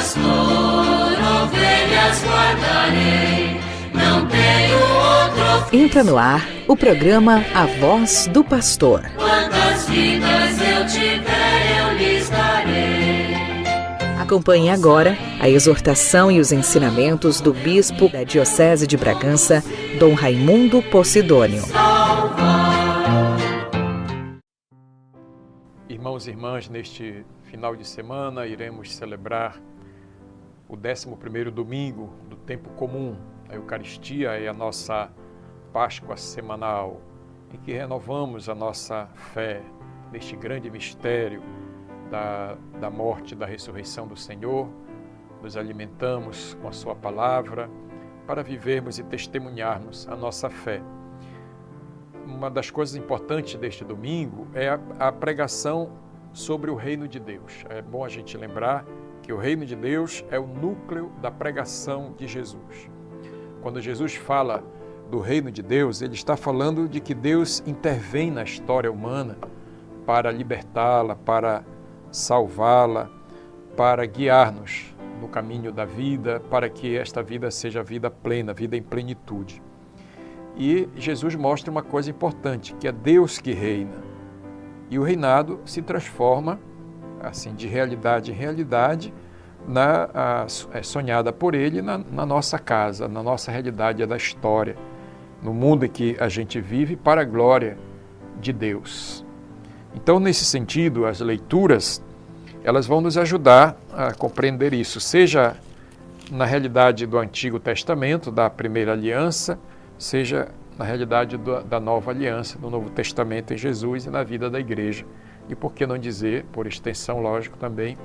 pastor, ovelhas guardarei, não tenho outro ofício. Entra no ar o programa A Voz do Pastor. Quantas vidas eu tiver, eu lhes darei. Acompanhe agora a exortação e os ensinamentos do bispo da Diocese de Bragança, Dom Raimundo Posidônio. Irmãos e irmãs, neste final de semana iremos celebrar o 11º domingo do tempo comum. A Eucaristia é a nossa Páscoa semanal, em que renovamos a nossa fé neste grande mistério da morte e da ressurreição do Senhor. Nos alimentamos com a sua palavra para vivermos e testemunharmos a nossa fé. Uma das coisas importantes deste domingo é a pregação sobre o reino de Deus. É bom a gente lembrar que o reino de Deus é o núcleo da pregação de Jesus. Quando Jesus fala do reino de Deus, ele está falando de que Deus intervém na história humana para libertá-la, para salvá-la, para guiar-nos no caminho da vida, para que esta vida seja vida plena, vida em plenitude. E Jesus mostra uma coisa importante, que é Deus que reina. E o reinado se transforma, assim, de realidade em realidade, sonhada por Ele na nossa casa, na nossa realidade da história, no mundo em que a gente vive, para a glória de Deus. Então, nesse sentido, as leituras, elas vão nos ajudar a compreender isso, seja na realidade do Antigo Testamento, da Primeira Aliança, seja na realidade da Nova Aliança, do Novo Testamento em Jesus e na vida da Igreja. E por que não dizer, por extensão, lógico, também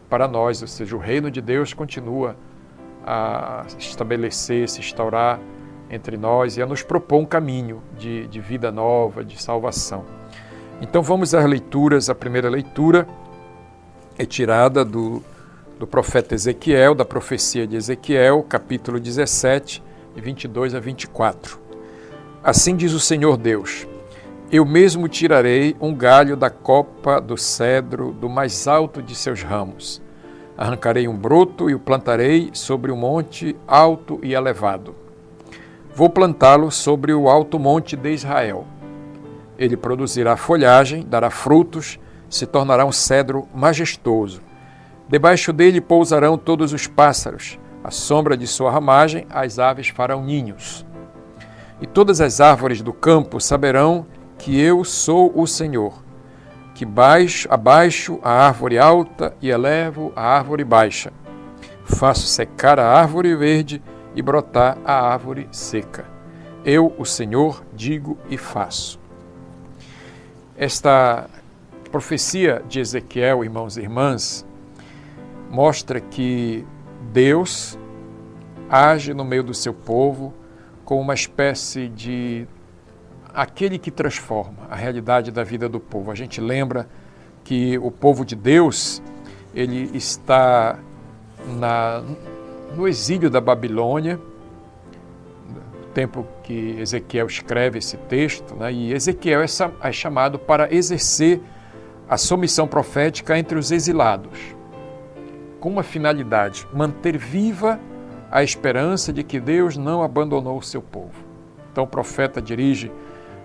para nós, ou seja, o reino de Deus continua a estabelecer, se instaurar entre nós e a nos propor um caminho de vida nova, de salvação. Então vamos às leituras. A primeira leitura é tirada do profeta Ezequiel, da profecia de Ezequiel, capítulo 17, de 22 a 24. Assim diz o Senhor Deus: eu mesmo tirarei um galho da copa do cedro, do mais alto de seus ramos. Arrancarei um broto e o plantarei sobre um monte alto e elevado. Vou plantá-lo sobre o alto monte de Israel. Ele produzirá folhagem, dará frutos, se tornará um cedro majestoso. Debaixo dele pousarão todos os pássaros. À sombra de sua ramagem, as aves farão ninhos. E todas as árvores do campo saberão que eu sou o Senhor, que abaixo a árvore alta e elevo a árvore baixa. Faço secar a árvore verde e brotar a árvore seca. Eu, o Senhor, digo e faço. Esta profecia de Ezequiel, irmãos e irmãs, mostra que Deus age no meio do seu povo como uma espécie de aquele que transforma a realidade da vida do povo. A gente lembra que o povo de Deus, ele está no exílio da Babilônia, no tempo que Ezequiel escreve esse texto, né? E Ezequiel é chamado para exercer a submissão profética entre os exilados, com uma finalidade: manter viva a esperança de que Deus não abandonou o seu povo. Então o profeta dirige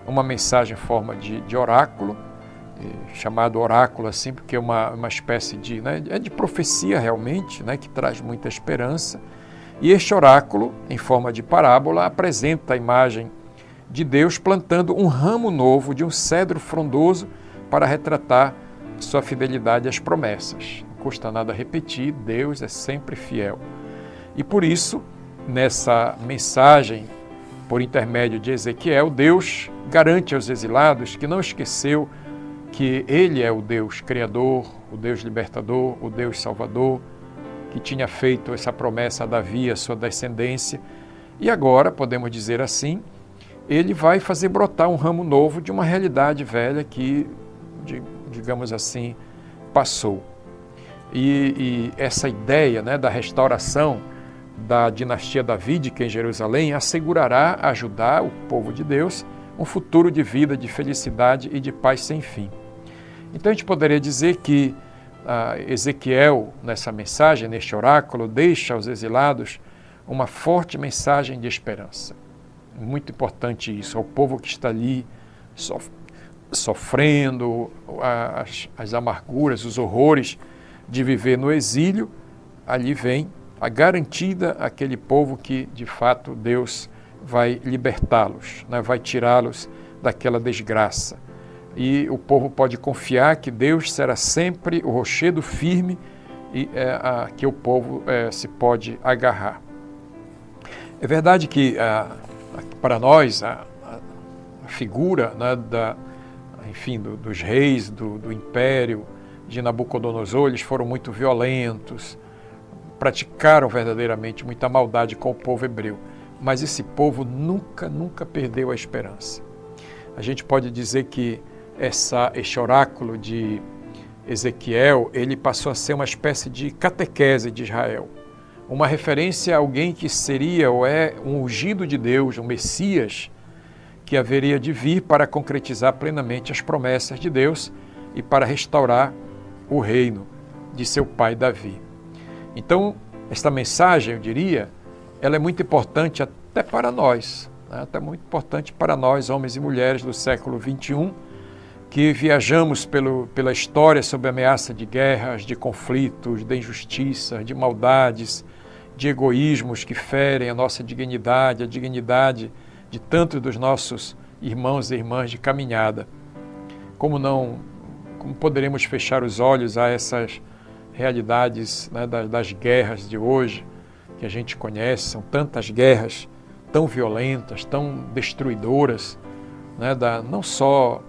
uma mensagem em forma de oráculo, chamado oráculo assim, porque é uma espécie de profecia realmente, que traz muita esperança. E este oráculo, em forma de parábola, apresenta a imagem de Deus plantando um ramo novo de um cedro frondoso para retratar sua fidelidade às promessas. Não custa nada repetir, Deus é sempre fiel. E por isso, nessa mensagem, por intermédio de Ezequiel, Deus garante aos exilados que não esqueceu que Ele é o Deus Criador, o Deus Libertador, o Deus Salvador, que tinha feito essa promessa a Davi, a sua descendência. E agora, podemos dizer assim, Ele vai fazer brotar um ramo novo de uma realidade velha que, digamos assim, passou. E essa ideia da restauração da dinastia davídica em Jerusalém assegurará ajudar o povo de Deus um futuro de vida, de felicidade e de paz sem fim. Então a gente poderia dizer que Ezequiel, nessa mensagem, neste oráculo, deixa aos exilados uma forte mensagem de esperança. Muito importante isso, ao povo que está ali sofrendo as amarguras, os horrores de viver no exílio. Ali vem a garantida àquele povo que, de fato, Deus vai libertá-los, né? Vai tirá-los daquela desgraça. E o povo pode confiar que Deus será sempre o rochedo firme e que o povo se pode agarrar. É verdade que, para nós, a figura, né, dos reis do império de Nabucodonosor, eles foram muito violentos, praticaram verdadeiramente muita maldade com o povo hebreu. Mas esse povo nunca perdeu a esperança. A gente pode dizer que este oráculo de Ezequiel, ele passou a ser uma espécie de catequese de Israel. Uma referência a alguém que seria ou é um ungido de Deus, um Messias, que haveria de vir para concretizar plenamente as promessas de Deus e para restaurar o reino de seu pai Davi. Então, esta mensagem, eu diria, ela é muito importante até para nós, né? Até muito importante para nós, homens e mulheres do século XXI, que viajamos pela história sob a ameaça de guerras, de conflitos, de injustiça, de maldades, de egoísmos que ferem a nossa dignidade, a dignidade de tantos dos nossos irmãos e irmãs de caminhada. Como poderemos fechar os olhos a essas realidades, né, das guerras de hoje, que a gente conhece? São tantas guerras tão violentas, tão destruidoras, né, não só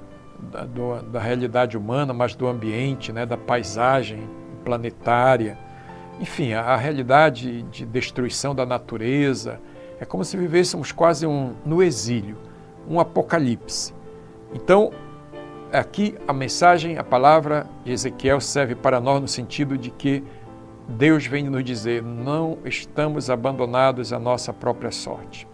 da realidade humana, mas do ambiente, né, da paisagem planetária. Enfim, a realidade de destruição da natureza. É como se vivêssemos quase no exílio, um apocalipse. Então, aqui a mensagem, a palavra de Ezequiel serve para nós no sentido de que Deus vem nos dizer: não estamos abandonados à nossa própria sorte.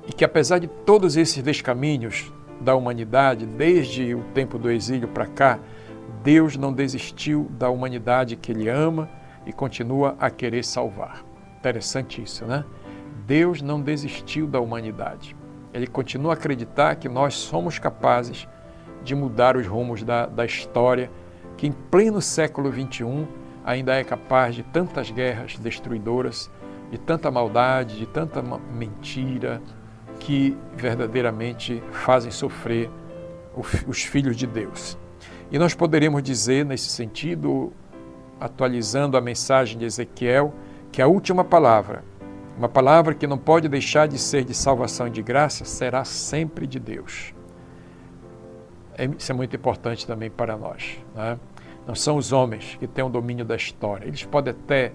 E que apesar de todos esses descaminhos da humanidade, desde o tempo do exílio para cá, Deus não desistiu da humanidade que Ele ama e continua a querer salvar. Interessante isso, né? Deus não desistiu da humanidade. Ele continua a acreditar que nós somos capazes de mudar os rumos da história, que em pleno século XXI ainda é capaz de tantas guerras destruidoras, de tanta maldade, de tanta mentira, que verdadeiramente fazem sofrer os filhos de Deus. E nós poderíamos dizer, nesse sentido, atualizando a mensagem de Ezequiel, que a última palavra, uma palavra que não pode deixar de ser de salvação e de graça, será sempre de Deus. Isso é muito importante também para nós, né? Não são os homens que têm o domínio da história. Eles podem até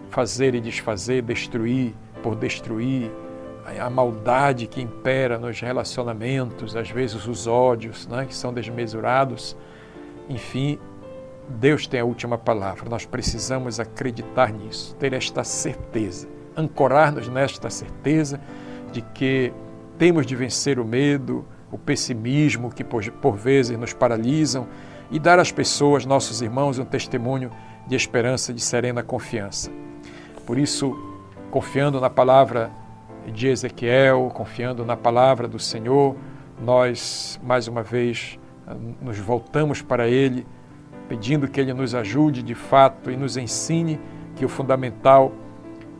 fazer e desfazer, destruir por destruir, a maldade que impera nos relacionamentos, às vezes os ódios, né, que são desmesurados. Enfim, Deus tem a última palavra. Nós precisamos acreditar nisso, ter esta certeza, ancorar-nos nesta certeza de que temos de vencer o medo, o pessimismo que por vezes nos paralisam, e dar às pessoas, nossos irmãos, um testemunho de esperança, de serena confiança. Por isso, confiando na palavra de Ezequiel, confiando na palavra do Senhor, nós, mais uma vez, nos voltamos para Ele, pedindo que Ele nos ajude de fato e nos ensine que o fundamental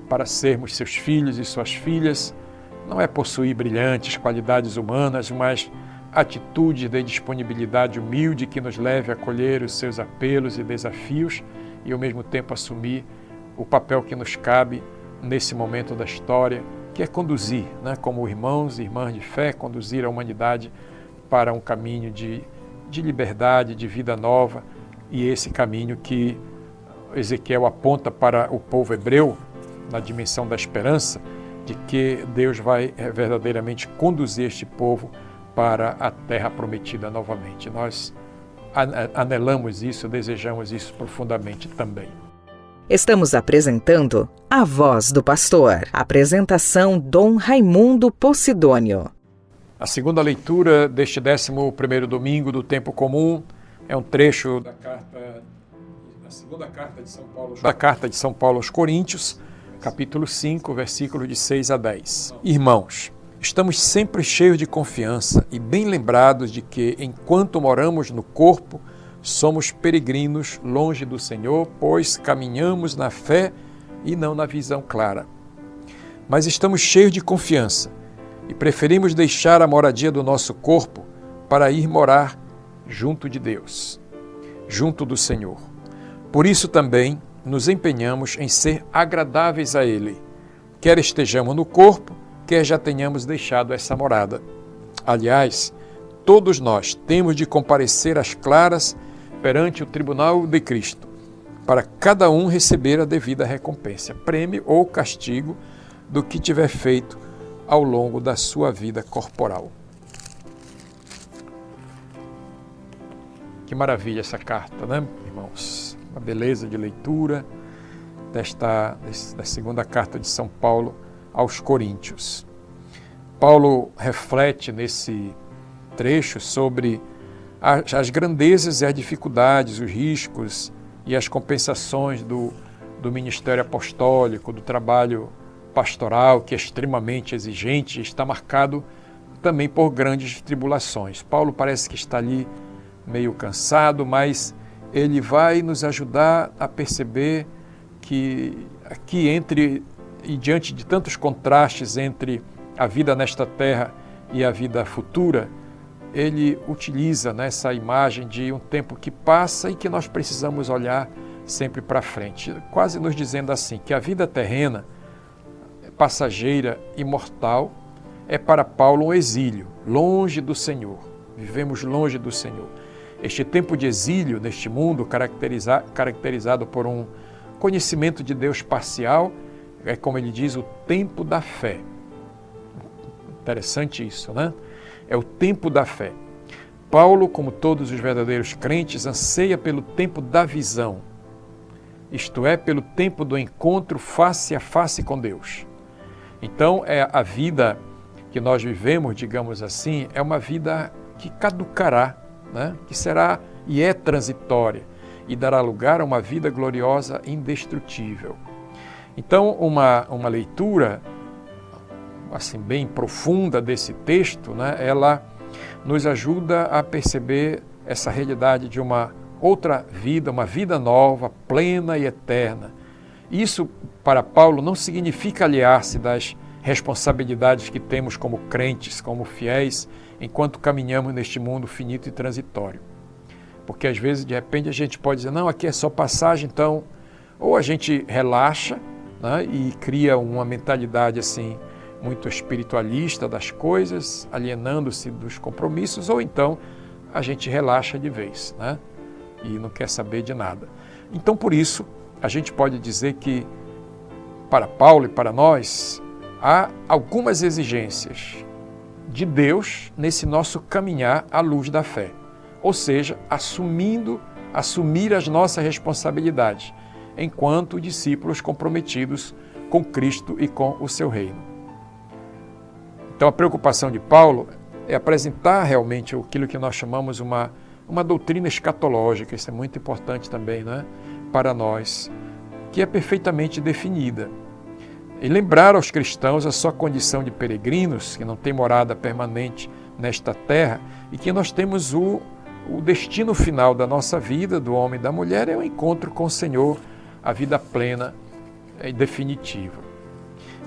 para sermos seus filhos e suas filhas não é possuir brilhantes qualidades humanas, mas atitude de disponibilidade humilde que nos leve a acolher os seus apelos e desafios e, ao mesmo tempo, assumir o papel que nos cabe nesse momento da história, que é conduzir, né, como irmãos e irmãs de fé, conduzir a humanidade para um caminho de liberdade, de vida nova, e esse caminho que Ezequiel aponta para o povo hebreu, na dimensão da esperança, de que Deus vai verdadeiramente conduzir este povo para a terra prometida novamente. Nós anelamos isso, desejamos isso profundamente também. Estamos apresentando A Voz do Pastor. Apresentação Dom Raimundo Posidônio. A segunda leitura deste 11º domingo do Tempo Comum é um trecho da carta na segunda carta de São Paulo, da carta de São Paulo aos Coríntios, capítulo 5, versículos de 6 a 10. Irmãos, estamos sempre cheios de confiança e bem lembrados de que, enquanto moramos no corpo, somos peregrinos longe do Senhor, pois caminhamos na fé e não na visão clara. Mas estamos cheios de confiança e preferimos deixar a moradia do nosso corpo para ir morar junto de Deus, junto do Senhor. Por isso também nos empenhamos em ser agradáveis a Ele, quer estejamos no corpo, quer já tenhamos deixado essa morada. Aliás, todos nós temos de comparecer às claras perante o tribunal de Cristo, para cada um receber a devida recompensa, prêmio ou castigo do que tiver feito ao longo da sua vida corporal. Que maravilha essa carta, né, irmãos? Uma beleza de leitura da segunda carta de São Paulo aos Coríntios. Paulo reflete nesse trecho sobre as grandezas e as dificuldades, os riscos e as compensações do ministério apostólico, do trabalho pastoral, que é extremamente exigente, está marcado também por grandes tribulações. Paulo parece que está ali meio cansado, mas ele vai nos ajudar a perceber que aqui diante de tantos contrastes entre a vida nesta terra e a vida futura, ele utiliza essa imagem de um tempo que passa e que nós precisamos olhar sempre para frente, quase nos dizendo assim, que a vida terrena, passageira e mortal, é para Paulo um exílio, longe do Senhor. Vivemos longe do Senhor. Este tempo de exílio neste mundo, caracterizado por um conhecimento de Deus parcial, é como ele diz, o tempo da fé. Interessante isso, né? É o tempo da fé. Paulo, como todos os verdadeiros crentes, anseia pelo tempo da visão, isto é, pelo tempo do encontro face a face com Deus. Então, a vida que nós vivemos, digamos assim, é uma vida que caducará, né? Que será e é transitória e dará lugar a uma vida gloriosa e indestrutível. Então, uma leitura assim bem profunda desse texto, né? Ela nos ajuda a perceber essa realidade de uma outra vida, uma vida nova, plena e eterna. Isso, para Paulo, não significa aliar-se das responsabilidades que temos como crentes, como fiéis, enquanto caminhamos neste mundo finito e transitório. Porque às vezes, de repente, a gente pode dizer, não, aqui é só passagem, então, ou a gente relaxa, né, e cria uma mentalidade assim, muito espiritualista das coisas, alienando-se dos compromissos, ou então a gente relaxa de vez, né, e não quer saber de nada. Então, por isso, a gente pode dizer que, para Paulo e para nós, há algumas exigências de Deus nesse nosso caminhar à luz da fé. Ou seja, assumir as nossas responsabilidades, enquanto discípulos comprometidos com Cristo e com o seu reino. Então, a preocupação de Paulo é apresentar realmente aquilo que nós chamamos uma doutrina escatológica, isso é muito importante também, né, para nós, que é perfeitamente definida. E lembrar aos cristãos a sua condição de peregrinos, que não tem morada permanente nesta terra, e que nós temos o destino final da nossa vida, do homem e da mulher, é o encontro com o Senhor, a vida plena e definitiva.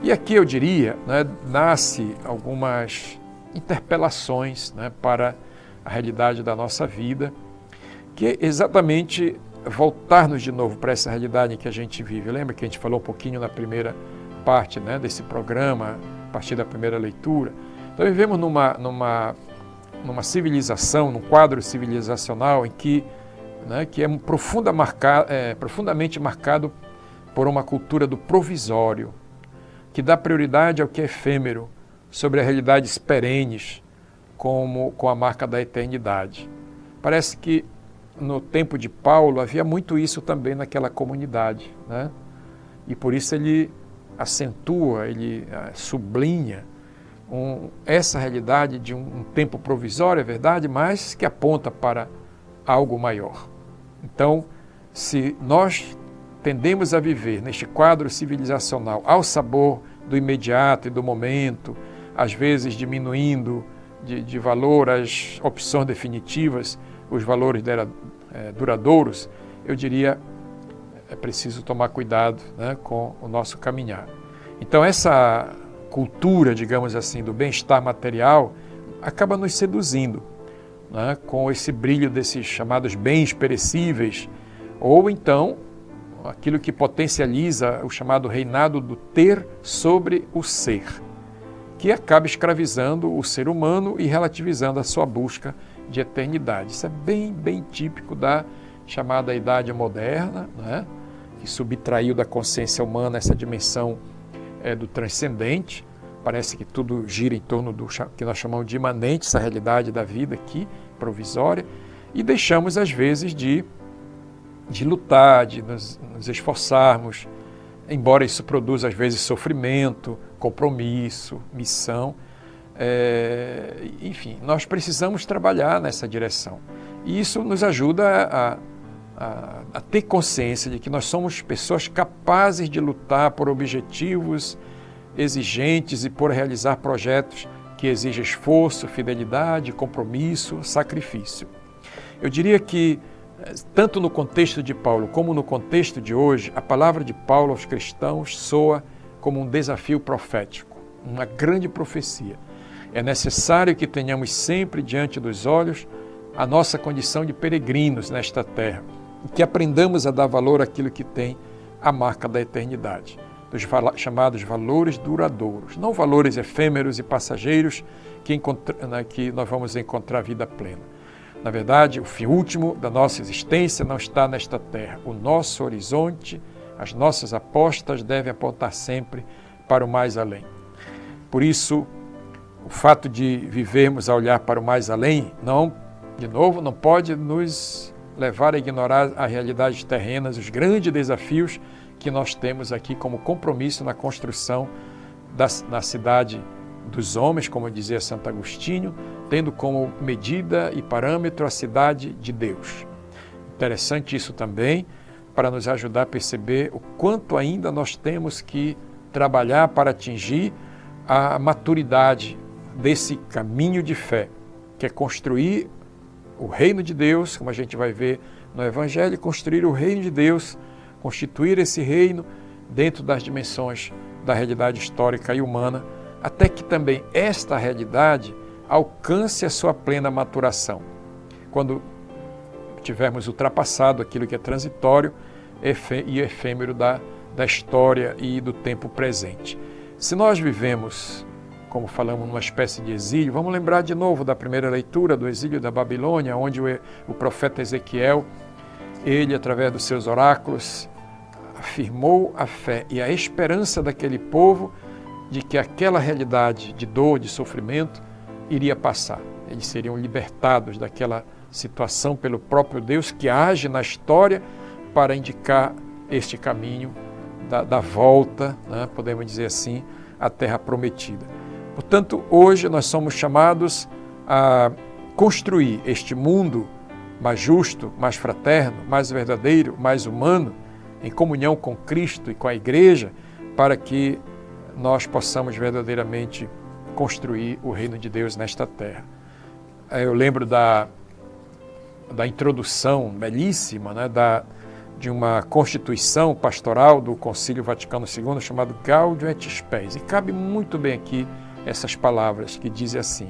E aqui eu diria, né, nasce algumas interpelações, né, para a realidade da nossa vida, que é exatamente voltar-nos de novo para essa realidade em que a gente vive. Lembra que a gente falou um pouquinho na primeira parte, né, desse programa, a partir da primeira leitura? Então vivemos numa civilização, num quadro civilizacional em que, né, que é profundamente marcado por uma cultura do provisório, que dá prioridade ao que é efêmero, sobre as realidades perenes, com a marca da eternidade. Parece que no tempo de Paulo havia muito isso também naquela comunidade, né? E por isso ele acentua, ele sublinha essa realidade de um tempo provisório, é verdade, mas que aponta para algo maior. Então, se nós tendemos a viver neste quadro civilizacional ao sabor do imediato e do momento, às vezes diminuindo de valor as opções definitivas, os valores duradouros, eu diria, é preciso tomar cuidado, né, com o nosso caminhar. Então essa cultura, digamos assim, do bem-estar material acaba nos seduzindo, né, com esse brilho desses chamados bens perecíveis, ou então aquilo que potencializa o chamado reinado do ter sobre o ser, que acaba escravizando o ser humano e relativizando a sua busca de eternidade. Isso é bem típico da chamada Idade Moderna, né? Que subtraiu da consciência humana essa dimensão do transcendente. Parece que tudo gira em torno do que nós chamamos de imanente, essa realidade da vida aqui, provisória, e deixamos às vezes de lutar, de nos esforçarmos, embora isso produza às vezes sofrimento, compromisso, missão. Enfim, nós precisamos trabalhar nessa direção. E isso nos ajuda a ter consciência de que nós somos pessoas capazes de lutar por objetivos exigentes e por realizar projetos que exigem esforço, fidelidade, compromisso, sacrifício. Eu diria que, tanto no contexto de Paulo como no contexto de hoje, a palavra de Paulo aos cristãos soa como um desafio profético, uma grande profecia. É necessário que tenhamos sempre diante dos olhos a nossa condição de peregrinos nesta terra e que aprendamos a dar valor àquilo que tem a marca da eternidade, dos chamados valores duradouros, não valores efêmeros e passageiros que nós vamos encontrar vida plena. Na verdade, o fim último da nossa existência não está nesta terra. O nosso horizonte, as nossas apostas devem apontar sempre para o mais além. Por isso, o fato de vivermos a olhar para o mais além, não pode nos levar a ignorar as realidades terrenas, os grandes desafios que nós temos aqui como compromisso na construção da cidade dos homens, como dizia Santo Agostinho, tendo como medida e parâmetro a cidade de Deus. Interessante isso também, para nos ajudar a perceber o quanto ainda nós temos que trabalhar para atingir a maturidade desse caminho de fé, que é construir o reino de Deus, como a gente vai ver no Evangelho, construir o reino de Deus, constituir esse reino dentro das dimensões da realidade histórica e humana, até que também esta realidade alcance a sua plena maturação. Quando tivermos ultrapassado aquilo que é transitório e efêmero da história e do tempo presente. Se nós vivemos, como falamos, numa espécie de exílio, vamos lembrar de novo da primeira leitura do exílio da Babilônia, onde o profeta Ezequiel, ele, através dos seus oráculos, afirmou a fé e a esperança daquele povo de que aquela realidade de dor, de sofrimento, iria passar. Eles seriam libertados daquela situação pelo próprio Deus que age na história para indicar este caminho da volta, né, podemos dizer assim, à terra prometida. Portanto, hoje nós somos chamados a construir este mundo mais justo, mais fraterno, mais verdadeiro, mais humano, em comunhão com Cristo e com a Igreja, para que nós possamos verdadeiramente construir o reino de Deus nesta terra. Eu lembro da introdução belíssima, né, de uma constituição pastoral do Concílio Vaticano II chamado Gaudium et Spes. E cabe muito bem aqui essas palavras que dizem assim: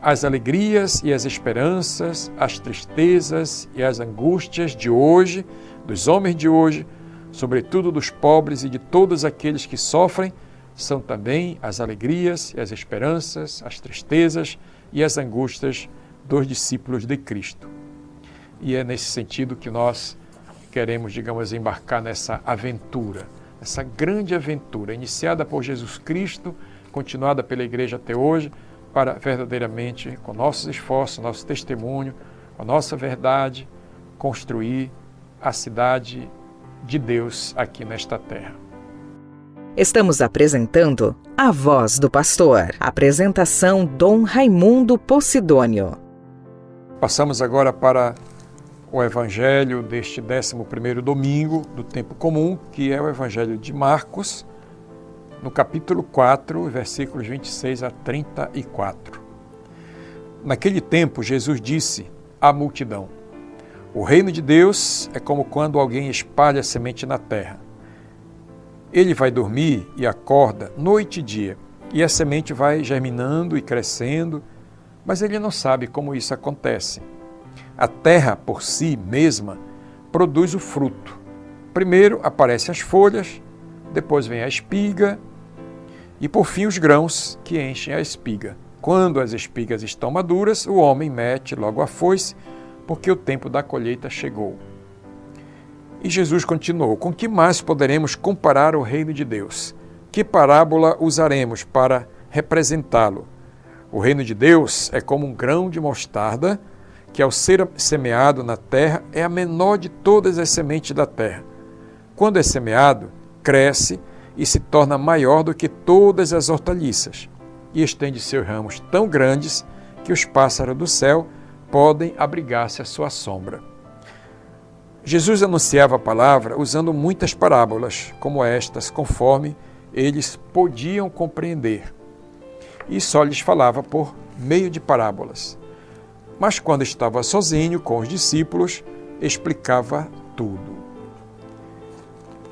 as alegrias e as esperanças, as tristezas e as angústias de hoje, dos homens de hoje, sobretudo dos pobres e de todos aqueles que sofrem, são também as alegrias e as esperanças, as tristezas e as angústias dos discípulos de Cristo. E é nesse sentido que nós queremos, digamos, embarcar nessa aventura, essa grande aventura, iniciada por Jesus Cristo, continuada pela Igreja até hoje, para verdadeiramente, com nossos esforços, nosso testemunho, com a nossa verdade, construir a cidade de Deus aqui nesta terra. Estamos apresentando A Voz do Pastor. Apresentação Dom Raimundo Possidônio. Passamos agora para o evangelho deste 11º domingo do tempo comum, que é o evangelho de Marcos, no capítulo 4, versículos 26 a 34. Naquele tempo, Jesus disse à multidão: o reino de Deus é como quando alguém espalha a semente na terra. Ele vai dormir e acorda noite e dia, e a semente vai germinando e crescendo, mas ele não sabe como isso acontece. A terra, por si mesma, produz o fruto. Primeiro aparecem as folhas, depois vem a espiga e, por fim, os grãos que enchem a espiga. Quando as espigas estão maduras, o homem mete logo a foice, porque o tempo da colheita chegou. E Jesus continuou: com que mais poderemos comparar o reino de Deus? Que parábola usaremos para representá-lo? O reino de Deus é como um grão de mostarda, que ao ser semeado na terra é a menor de todas as sementes da terra. Quando é semeado, cresce e se torna maior do que todas as hortaliças, e estende seus ramos tão grandes que os pássaros do céu podem abrigar-se à sua sombra. Jesus anunciava a palavra usando muitas parábolas, como estas, conforme eles podiam compreender, e só lhes falava por meio de parábolas. Mas quando estava sozinho com os discípulos, explicava tudo.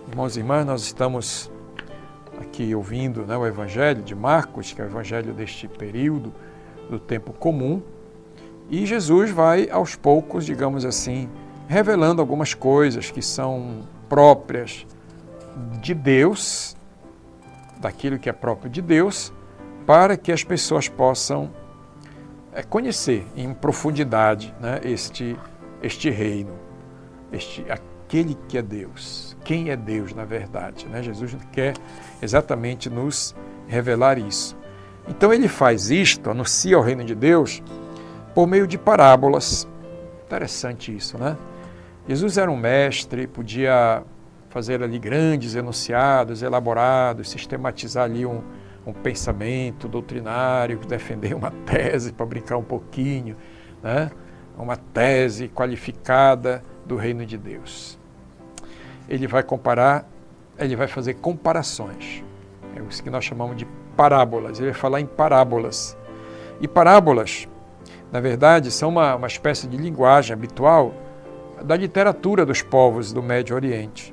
Irmãos e irmãs, nós estamos aqui ouvindo, o Evangelho de Marcos, que é o Evangelho deste período do tempo comum, e Jesus vai aos poucos, digamos assim, revelando algumas coisas que são próprias de Deus, daquilo que é próprio de Deus, para que as pessoas possam conhecer em profundidade, este reino, aquele que é Deus. Quem é Deus, na verdade? Jesus quer exatamente nos revelar isso. Então ele faz isto, anuncia o reino de Deus, por meio de parábolas. Interessante isso, Jesus era um mestre, podia fazer ali grandes enunciados, elaborados, sistematizar ali um pensamento doutrinário, defender uma tese, para brincar um pouquinho, uma tese qualificada do reino de Deus. Ele vai fazer comparações. É isso que nós chamamos de parábolas. Ele vai falar em parábolas. E parábolas, na verdade, são uma espécie de linguagem habitual da literatura dos povos do Médio Oriente.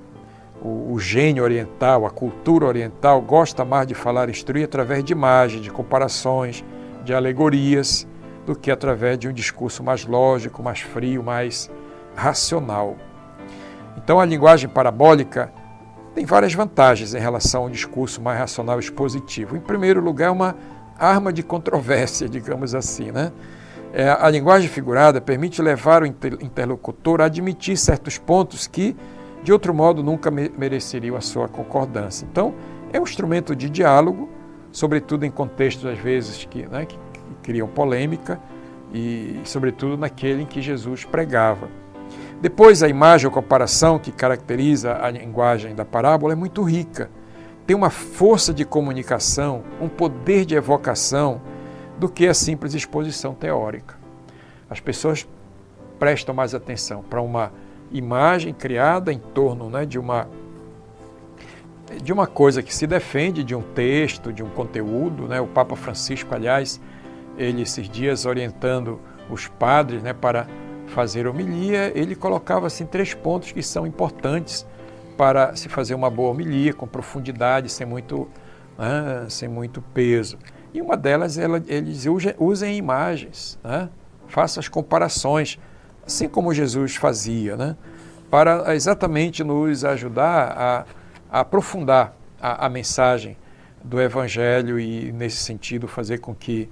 O gênio oriental, a cultura oriental, gosta mais de falar e instruir através de imagens, de comparações, de alegorias, do que através de um discurso mais lógico, mais frio, mais racional. Então, a linguagem parabólica tem várias vantagens em relação ao discurso mais racional e expositivo. Em primeiro lugar, é uma arma de controvérsia, digamos assim, A linguagem figurada permite levar o interlocutor a admitir certos pontos que, de outro modo, nunca mereceriam a sua concordância. Então, é um instrumento de diálogo, sobretudo em contextos, às vezes, que criam polêmica, e, sobretudo, naquele em que Jesus pregava. Depois, a imagem ou comparação que caracteriza a linguagem da parábola é muito rica. Tem uma força de comunicação, um poder de evocação, do que a simples exposição teórica. As pessoas prestam mais atenção para uma imagem criada em torno de uma coisa que se defende, de um texto, de um conteúdo. O Papa Francisco, aliás, ele esses dias orientando os padres para fazer homilia, ele colocava assim 3 pontos que são importantes para se fazer uma boa homilia, com profundidade, sem muito peso. E uma delas, eles usem imagens, façam as comparações, assim como Jesus fazia, para exatamente nos ajudar a aprofundar a mensagem do Evangelho e, nesse sentido, fazer com que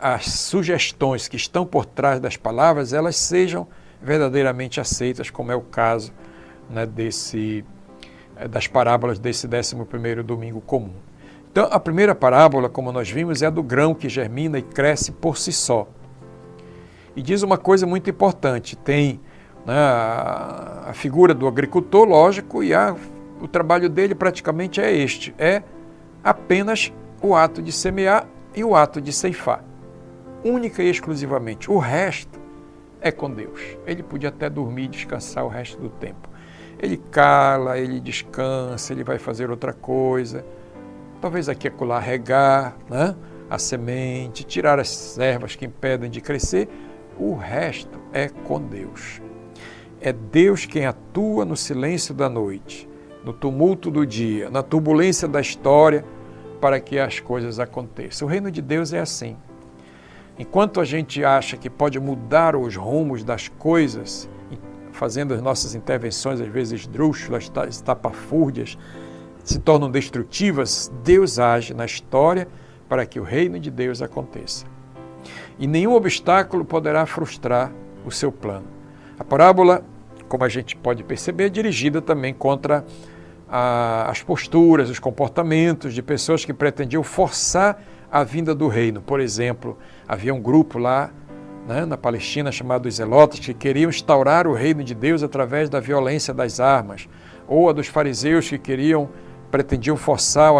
as sugestões que estão por trás das palavras, elas sejam verdadeiramente aceitas, como é o caso das parábolas desse 11º domingo comum. Então, a primeira parábola, como nós vimos, é a do grão que germina e cresce por si só. E diz uma coisa muito importante: tem a figura do agricultor, lógico, e o trabalho dele praticamente é apenas o ato de semear e o ato de ceifar, única e exclusivamente. O resto é com Deus. Ele podia até dormir e descansar o resto do tempo. Ele cala, ele descansa, ele vai fazer outra coisa. Talvez aqui e acolá regar, né? A semente, tirar as ervas que impedem de crescer. O resto é com Deus. É Deus quem atua no silêncio da noite, no tumulto do dia, na turbulência da história, para que as coisas aconteçam. O reino de Deus é assim. Enquanto a gente acha que pode mudar os rumos das coisas, fazendo as nossas intervenções, às vezes esdrúxulas, estapafúrdias, se tornam destrutivas, Deus age na história para que o reino de Deus aconteça. E nenhum obstáculo poderá frustrar o seu plano. A parábola, como a gente pode perceber, é dirigida também contra as posturas, os comportamentos de pessoas que pretendiam forçar a vinda do reino. Por exemplo, havia um grupo lá, né, na Palestina chamado os Zelotas, que queriam instaurar o reino de Deus através da violência das armas, ou a dos fariseus que pretendiam forçar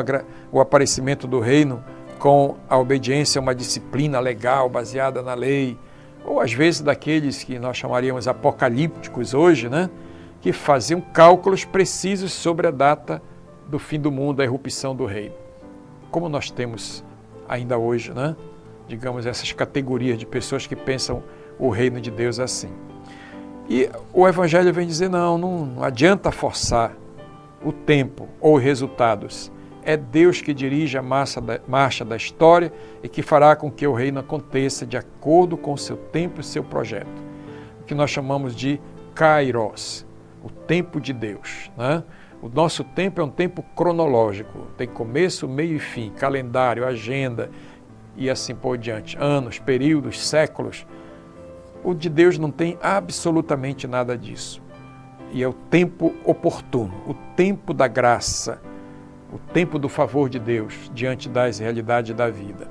o aparecimento do reino com a obediência a uma disciplina legal baseada na lei, ou às vezes daqueles que nós chamaríamos apocalípticos hoje, né, que faziam cálculos precisos sobre a data do fim do mundo, da irrupção do reino. Como nós temos ainda hoje, né, digamos, essas categorias de pessoas que pensam o reino de Deus assim. E o Evangelho vem dizer, não adianta forçar o tempo ou os resultados. É Deus que dirige a marcha da história e que fará com que o reino aconteça de acordo com o seu tempo e seu projeto. O que nós chamamos de Kairos, o tempo de Deus, né? O nosso tempo é um tempo cronológico, tem começo, meio e fim, calendário, agenda e assim por diante, anos, períodos, séculos. O de Deus não tem absolutamente nada disso. E é o tempo oportuno, o tempo da graça, o tempo do favor de Deus diante das realidades da vida.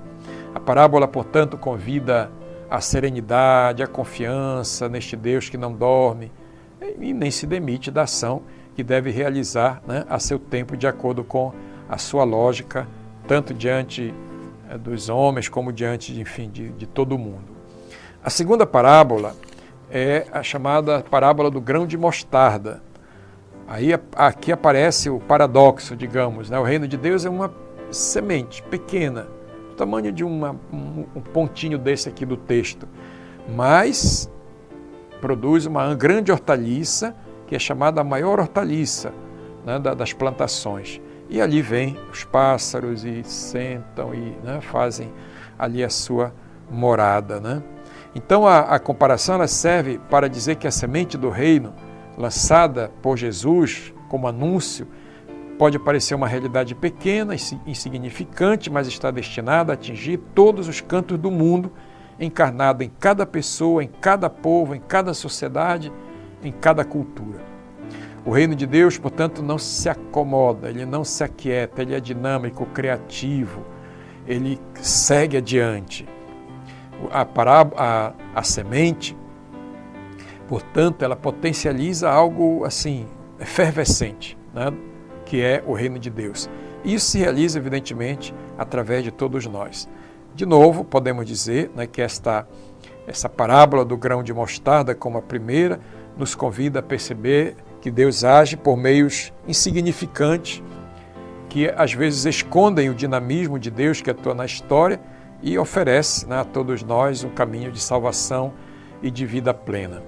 A parábola, portanto, convida a serenidade, a confiança neste Deus que não dorme e nem se demite da ação que deve realizar, né, a seu tempo, de acordo com a sua lógica, tanto diante dos homens como diante, de todo mundo. A segunda parábola é a chamada parábola do grão de mostarda. Aqui aparece o paradoxo, digamos, né? O reino de Deus é uma semente pequena, do tamanho de um pontinho desse aqui do texto, mas produz uma grande hortaliça, que é chamada a maior hortaliça, né, das plantações. E ali vêm os pássaros e sentam e, né, fazem ali a sua morada, né? Então a comparação ela serve para dizer que a semente do reino, lançada por Jesus como anúncio, pode parecer uma realidade pequena, insignificante, mas está destinada a atingir todos os cantos do mundo, encarnado em cada pessoa, em cada povo, em cada sociedade, em cada cultura. O reino de Deus, portanto, não se acomoda, ele não se aquieta, ele é dinâmico, criativo, ele segue adiante. A semente, portanto, ela potencializa algo assim, efervescente, né, que é o reino de Deus. Isso se realiza, evidentemente, através de todos nós. De novo, podemos dizer, né, que essa parábola do grão de mostarda, como a primeira, nos convida a perceber que Deus age por meios insignificantes, que às vezes escondem o dinamismo de Deus que atua na história e oferece, né, a todos nós um caminho de salvação e de vida plena.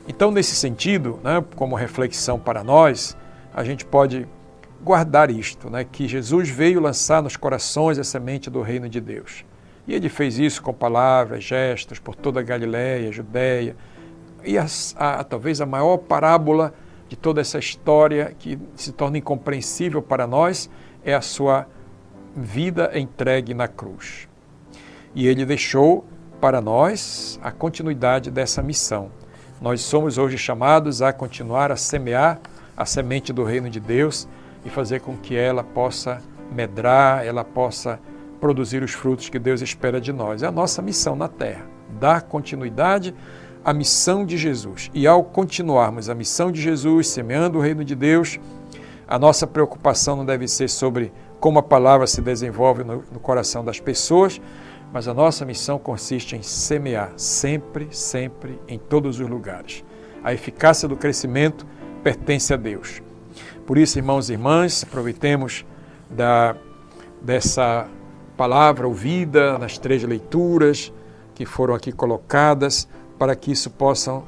Então, nesse sentido, né, como reflexão para nós, a gente pode guardar isto, né, que Jesus veio lançar nos corações a semente do reino de Deus. E ele fez isso com palavras, gestos, por toda a Galileia, Judeia. E talvez a maior parábola de toda essa história que se torna incompreensível para nós é a sua vida entregue na cruz. E ele deixou para nós a continuidade dessa missão. Nós somos hoje chamados a continuar a semear a semente do reino de Deus e fazer com que ela possa medrar, ela possa produzir os frutos que Deus espera de nós. É a nossa missão na terra, dar continuidade à missão de Jesus. E ao continuarmos a missão de Jesus, semeando o reino de Deus, a nossa preocupação não deve ser sobre como a palavra se desenvolve no coração das pessoas, mas a nossa missão consiste em semear sempre, sempre, em todos os lugares. A eficácia do crescimento pertence a Deus. Por isso, irmãos e irmãs, aproveitemos dessa palavra ouvida nas 3 leituras que foram aqui colocadas, para que isso possa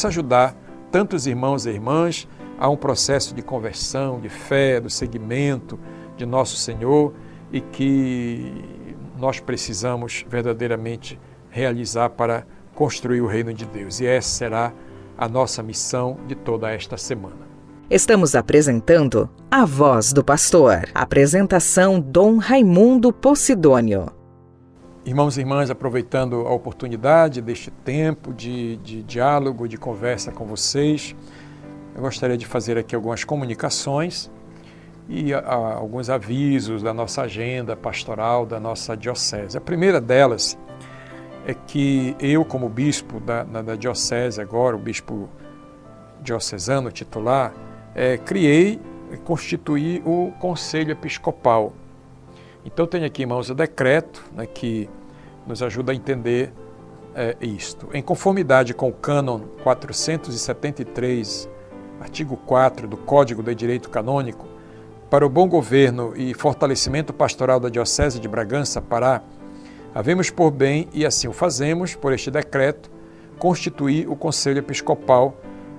ajudar tantos irmãos e irmãs a um processo de conversão, de fé, do seguimento de nosso Senhor, e que nós precisamos verdadeiramente realizar para construir o reino de Deus. E essa será a nossa missão de toda esta semana. Estamos apresentando A Voz do Pastor. Apresentação Dom Raimundo Posidônio. Irmãos e irmãs, aproveitando a oportunidade deste tempo de diálogo, de conversa com vocês, eu gostaria de fazer aqui algumas comunicações e alguns avisos da nossa agenda pastoral, da nossa diocese. A primeira delas é que eu, como bispo da diocese agora, o bispo diocesano titular, criei e constituí o Conselho Episcopal. Então tenho aqui, irmãos, o decreto, né, que nos ajuda a entender isto. Em conformidade com o cânon 473, artigo 4 do Código de Direito Canônico, para o bom governo e fortalecimento pastoral da Diocese de Bragança, Pará, havemos por bem, e assim o fazemos, por este decreto, constituir o Conselho Episcopal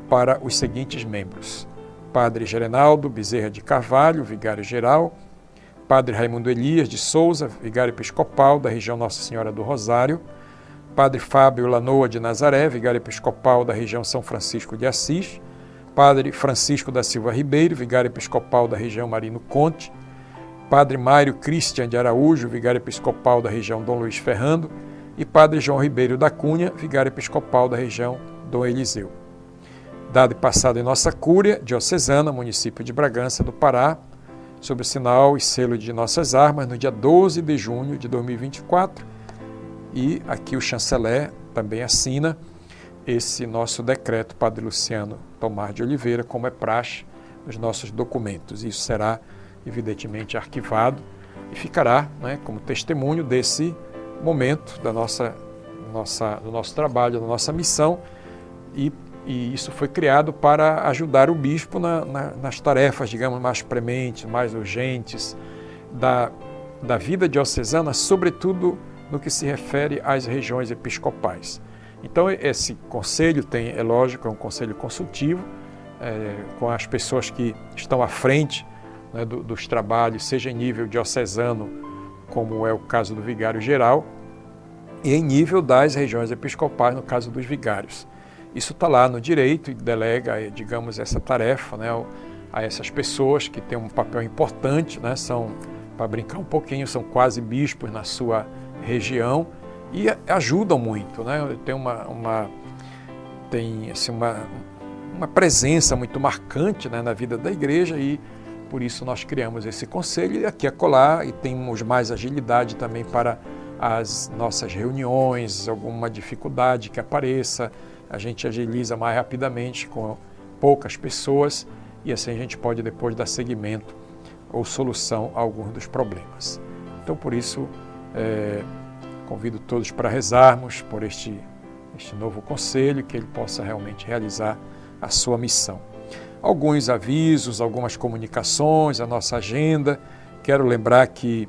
para os seguintes membros: Padre Gerenaldo Bezerra de Carvalho, vigário-geral; Padre Raimundo Elias de Souza, vigário episcopal da região Nossa Senhora do Rosário; Padre Fábio Lanoa de Nazaré, vigário episcopal da região São Francisco de Assis; Padre Francisco da Silva Ribeiro, vigário episcopal da região Marino Conte; Padre Mário Cristian de Araújo, vigário episcopal da região Dom Luiz Ferrando; e Padre João Ribeiro da Cunha, vigário episcopal da região Dom Eliseu. Dado e passado em nossa cúria diocesana, município de Bragança do Pará, sob o sinal e selo de nossas armas, no dia 12 de junho de 2024, e aqui o chanceler também assina esse nosso decreto, Padre Luciano Tomar de Oliveira, como é praxe nos nossos documentos. Isso será, evidentemente, arquivado e ficará, né, como testemunho desse momento do nosso trabalho, da nossa missão, e isso foi criado para ajudar o bispo nas tarefas, digamos, mais prementes, mais urgentes da vida diocesana, sobretudo no que se refere às regiões episcopais. Então, esse conselho é lógico, é um conselho consultivo, com as pessoas que estão à frente, né, dos trabalhos, seja em nível diocesano, como é o caso do vigário-geral, e em nível das regiões episcopais, no caso dos vigários. Isso está lá no direito e delega, digamos, essa tarefa, né, a essas pessoas que têm um papel importante, né, para brincar um pouquinho, são quase bispos na sua região e ajudam muito, né? Tem uma presença muito marcante, né, na vida da igreja, e por isso nós criamos esse conselho, e aqui e acolá, e temos mais agilidade também para as nossas reuniões, alguma dificuldade que apareça, a gente agiliza mais rapidamente com poucas pessoas, e assim a gente pode depois dar seguimento ou solução a alguns dos problemas. Então, por isso, convido todos para rezarmos por este novo conselho, que ele possa realmente realizar a sua missão. Alguns avisos, algumas comunicações, a nossa agenda. Quero lembrar que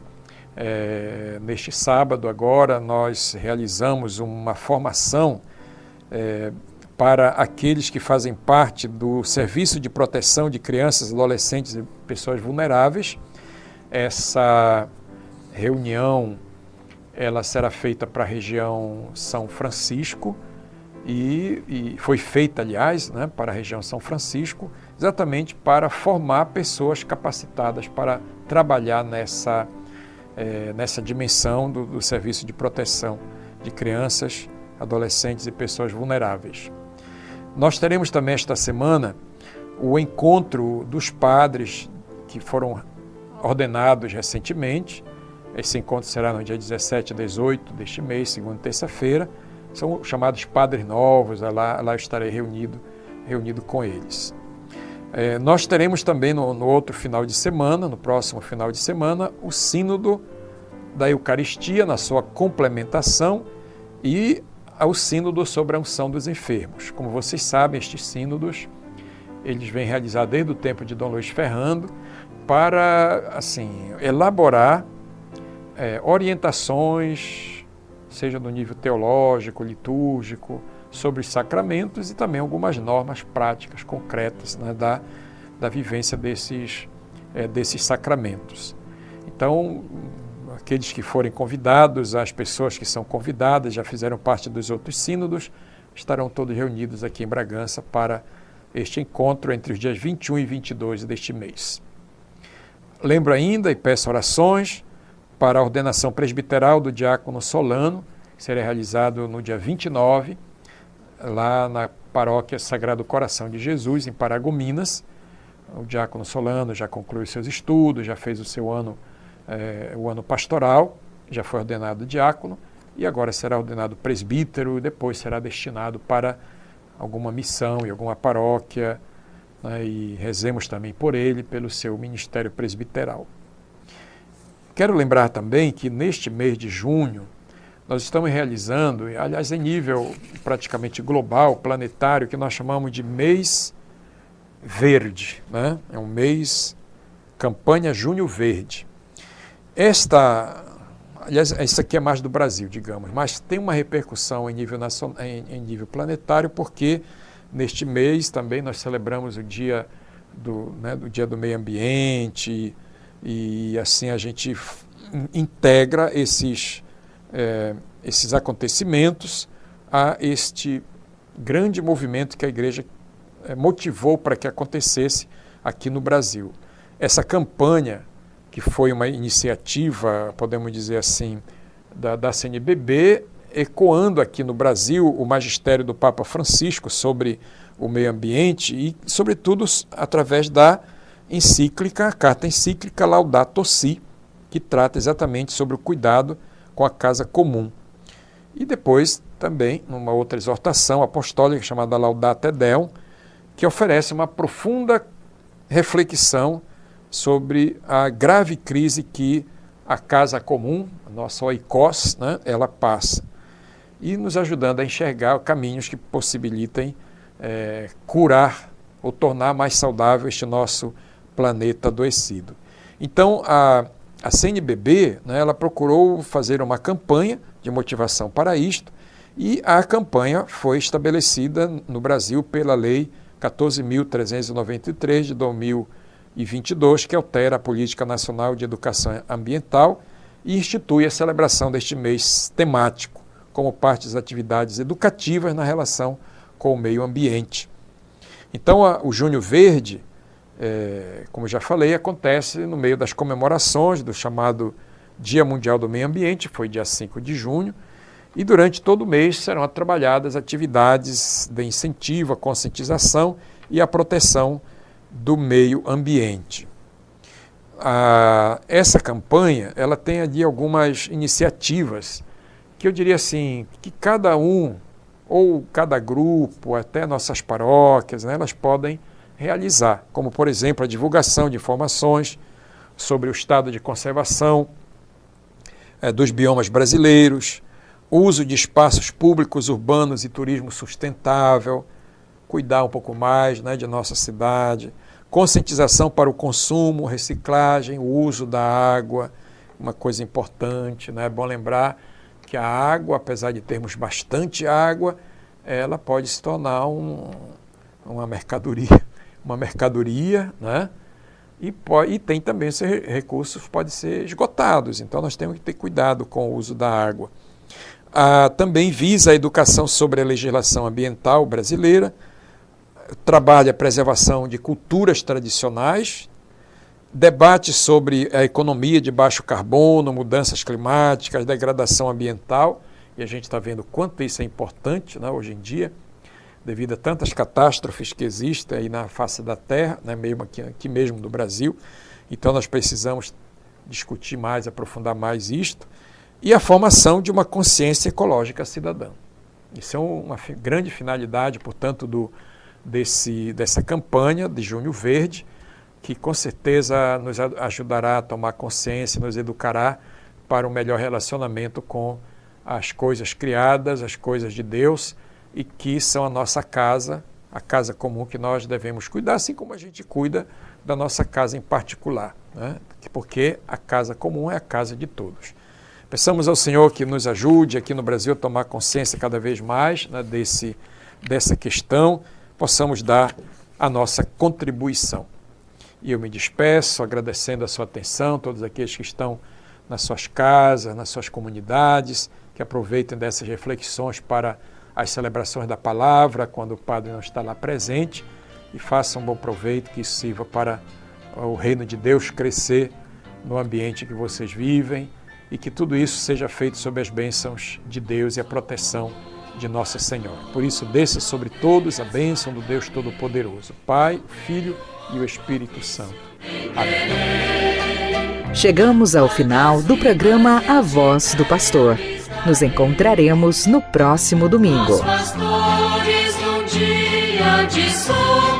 neste sábado agora nós realizamos uma formação para aqueles que fazem parte do Serviço de Proteção de Crianças, Adolescentes e Pessoas Vulneráveis. Essa reunião ela será feita para a região São Francisco e foi feita, aliás, né, para a região São Francisco, exatamente para formar pessoas capacitadas para trabalhar nessa dimensão do Serviço de Proteção de Crianças, Adolescentes e Pessoas Vulneráveis. Nós teremos também esta semana o encontro dos padres que foram ordenados recentemente. Esse encontro será no dia 17 e 18 deste mês, segunda e terça-feira. São chamados padres novos, lá eu estarei reunido com eles. Nós teremos também no outro final de semana, no próximo final de semana, o sínodo da Eucaristia na sua complementação e ao sínodo sobre a unção dos enfermos. Como vocês sabem, estes sínodos, eles vêm realizados desde o tempo de Dom Luiz Ferrando para, assim, elaborar orientações, seja no nível teológico, litúrgico, sobre os sacramentos e também algumas normas práticas, concretas, né, da vivência desses sacramentos. Então, aqueles que forem convidados, as pessoas que são convidadas, já fizeram parte dos outros sínodos, estarão todos reunidos aqui em Bragança para este encontro entre os dias 21 e 22 deste mês. Lembro ainda e peço orações para a ordenação presbiteral do diácono Solano, que será realizado no dia 29, lá na paróquia Sagrado Coração de Jesus, em Paragominas. O diácono Solano já concluiu seus estudos, já fez o seu ano pastoral, já foi ordenado diácono e agora será ordenado presbítero e depois será destinado para alguma missão em alguma paróquia, né, e rezemos também por ele, pelo seu ministério presbiteral. Quero lembrar também que neste mês de junho nós estamos realizando, aliás, em nível praticamente global, planetário, que nós chamamos de mês verde, né? É um mês, campanha Junho Verde. Aliás, isso aqui é mais do Brasil, digamos, mas tem uma repercussão em nível nacional, em nível planetário, porque neste mês também nós celebramos o dia do Dia do Meio Ambiente e assim a gente integra esses acontecimentos a este grande movimento que a Igreja motivou para que acontecesse aqui no Brasil. Essa campanha, que foi uma iniciativa, podemos dizer assim, da CNBB, ecoando aqui no Brasil o magistério do Papa Francisco sobre o meio ambiente e, sobretudo, através da encíclica, a carta encíclica Laudato Si, que trata exatamente sobre o cuidado com a casa comum. E depois também numa outra exortação apostólica chamada Laudate Deum, que oferece uma profunda reflexão sobre a grave crise que a casa comum, a nossa oikos, né, ela passa, e nos ajudando a enxergar caminhos que possibilitem curar ou tornar mais saudável este nosso planeta adoecido. Então, a CNBB, né, ela procurou fazer uma campanha de motivação para isto, e a campanha foi estabelecida no Brasil pela Lei 14.393 de 2022, que altera a Política Nacional de Educação Ambiental e institui a celebração deste mês temático como parte das atividades educativas na relação com o meio ambiente. Então, o Junho Verde, como já falei, acontece no meio das comemorações do chamado Dia Mundial do Meio Ambiente, foi dia 5 de junho, e durante todo o mês serão trabalhadas atividades de incentivo, a conscientização e a proteção do meio ambiente. Essa campanha, ela tem ali algumas iniciativas que eu diria assim, que cada um, ou cada grupo, até nossas paróquias, né, elas podem realizar, como por exemplo a divulgação de informações sobre o estado de conservação dos biomas brasileiros, uso de espaços públicos, urbanos e turismo sustentável, cuidar um pouco mais, né, de nossa cidade, conscientização para o consumo, reciclagem, o uso da água, uma coisa importante, né? É bom lembrar que a água, apesar de termos bastante água, ela pode se tornar uma mercadoria, né? E tem também esses recursos podem ser esgotados, então nós temos que ter cuidado com o uso da água. Também visa a educação sobre a legislação ambiental brasileira, trabalha a preservação de culturas tradicionais, debate sobre a economia de baixo carbono, mudanças climáticas, degradação ambiental, e a gente está vendo quanto isso é importante, né, hoje em dia, devido a tantas catástrofes que existem aí na face da Terra, né, mesmo aqui mesmo do Brasil. Então nós precisamos discutir mais, aprofundar mais isto, e a formação de uma consciência ecológica cidadã. Isso é uma grande finalidade, portanto, dessa campanha de Junho Verde, que com certeza nos ajudará a tomar consciência, nos educará para um melhor relacionamento com as coisas criadas, as coisas de Deus, e que são a nossa casa, a casa comum que nós devemos cuidar, assim como a gente cuida da nossa casa em particular, né? Porque a casa comum é a casa de todos. Peçamos ao Senhor que nos ajude aqui no Brasil a tomar consciência cada vez mais, né, dessa questão, possamos dar a nossa contribuição. E eu me despeço agradecendo a sua atenção, todos aqueles que estão nas suas casas, nas suas comunidades, que aproveitem dessas reflexões para as celebrações da palavra, quando o Padre não está lá presente, e façam um bom proveito, que isso sirva para o reino de Deus crescer no ambiente que vocês vivem, e que tudo isso seja feito sob as bênçãos de Deus e a proteção de Nossa Senhora. Por isso, desça sobre todos a bênção do Deus Todo-Poderoso, Pai, o Filho e o Espírito Santo. Amém. Chegamos ao final do programa A Voz do Pastor. Nos encontraremos no próximo domingo. Os pastores num dia de sol.